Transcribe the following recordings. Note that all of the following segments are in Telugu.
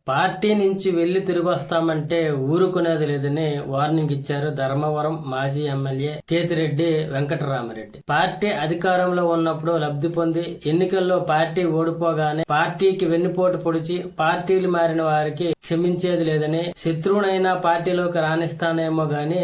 పార్టీ నుంచి వెళ్లి తిరిగి వస్తామంటే ఊరుకునేది లేదని వార్నింగ్ ఇచ్చారు ధర్మవరం మాజీ ఎమ్మెల్యే కేతిరెడ్డి వెంకటరామరెడ్డి. పార్టీ అధికారంలో ఉన్నప్పుడు లబ్ధి పొంది ఎన్నికల్లో పార్టీ ఓడిపోగానే పార్టీకి వెన్నుపోటు పొడిచి పార్టీలు మారిన వారికి క్షమించేది లేదని, శత్రువునైనా పార్టీలోకి రాణిస్తానేమో గాని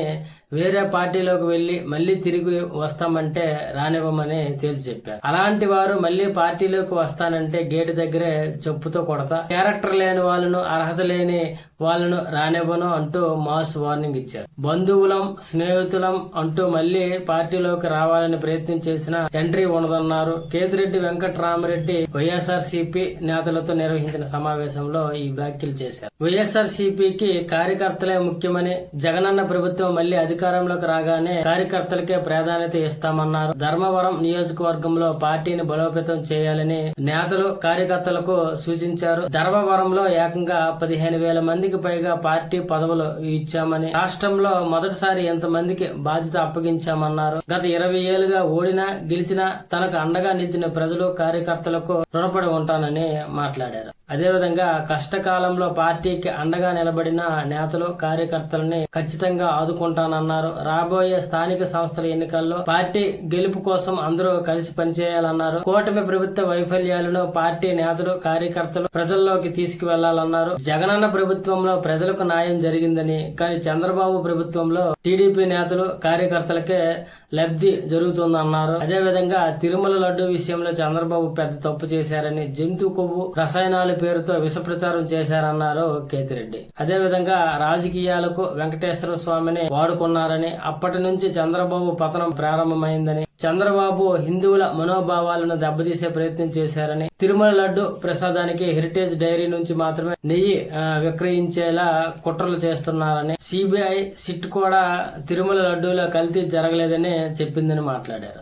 వేరే పార్టీలోకి వెళ్లి మళ్లీ తిరిగి వస్తామంటే రానివ్వమని తేల్చి చెప్పారు. అలాంటి వారు మళ్లీ పార్టీలోకి వస్తానంటే గేటు దగ్గరే చెప్పుతో కొడతా, క్యారెక్టర్ లేని వాళ్ళను, అర్హత లేని వాళ్ళను రానివ్వను అంటూ మాస్ వార్నింగ్ ఇచ్చారు. బంధువులం, స్నేహితులం అంటూ మళ్లీ పార్టీలోకి రావాలని ప్రయత్నం చేసినా ఎంట్రీ ఉండదన్నారు. కేతిరెడ్డి వెంకటరామరెడ్డి వైఎస్ఆర్సీపీ నేతలతో నిర్వహించిన సమావేశంలో ఈ వ్యాఖ్యలు చేశారు. వైఎస్ఆర్సీపీకి కార్యకర్తలే ముఖ్యమని, జగనన్న ప్రభుత్వం మళ్లీ అధికారంలోకి రాగానే కార్యకర్తలకే ప్రాధాన్యత ఇస్తామన్నారు. ధర్మవరం నియోజకవర్గంలో పార్టీని బలోపేతం చేయాలని నేతలు కార్యకర్తలకు సూచించారు. ధర్మవరంలో ఏకంగా 15,000 మందికి పైగా పార్టీ పదవులు ఇచ్చామని, రాష్ట్రంలో మొదటిసారి ఎంతమందికి బాధ్యత అప్పగించామన్నారు. గత 20 ఏళ్లుగా ఓడినా గెలిచినా తనకు అండగా నిలిచిన ప్రజలు, కార్యకర్తలకు రుణపడి ఉంటానని మాట్లాడారు. అదేవిధంగా కష్టకాలంలో పార్టీకి అండగా నిలబడిన నేతలు, కార్యకర్తలని ఖచ్చితంగా ఆదుకుంటానన్నారు. రాబోయే స్థానిక సంస్థల ఎన్నికల్లో పార్టీ గెలుపు కోసం అందరూ కలిసి పనిచేయాలన్నారు. కూటమి ప్రభుత్వ వైఫల్యాలను పార్టీ నేతలు, కార్యకర్తలు ప్రజల్లోకి తీసుకువెళ్లాలన్నారు. జగనన్న ప్రభుత్వంలో ప్రజలకు న్యాయం జరిగిందని, కానీ చంద్రబాబు ప్రభుత్వంలో టీడీపీ నేతలు, కార్యకర్తలకే లబ్ధి జరుగుతుందన్నారు. అదేవిధంగా తిరుమల లడ్డు విషయంలో చంద్రబాబు పెద్ద తప్పు చేశారని, జంతు కొవ్వు రసాయనాల పేరుతో విష ప్రచారం చేశారన్నారు కేతిరెడ్డి. అదేవిధంగా రాజకీయాలకు వెంకటేశ్వర స్వామిని వాడుకున్నారని, అప్పటి నుంచి చంద్రబాబు పతనం ప్రారంభమైందని, చంద్రబాబు హిందువుల మనోభావాలను దెబ్బతీసే ప్రయత్నం చేశారని, తిరుమల లడ్డు ప్రసాదానికి హెరిటేజ్ డైరీ నుంచి మాత్రమే నెయ్యి విక్రయించేలా కుట్రలు చేస్తున్నారని, సిబిఐ సిట్ కూడా తిరుమల లడ్డూలో కల్తీ జరగలేదని చెప్పిందని మాట్లాడారు.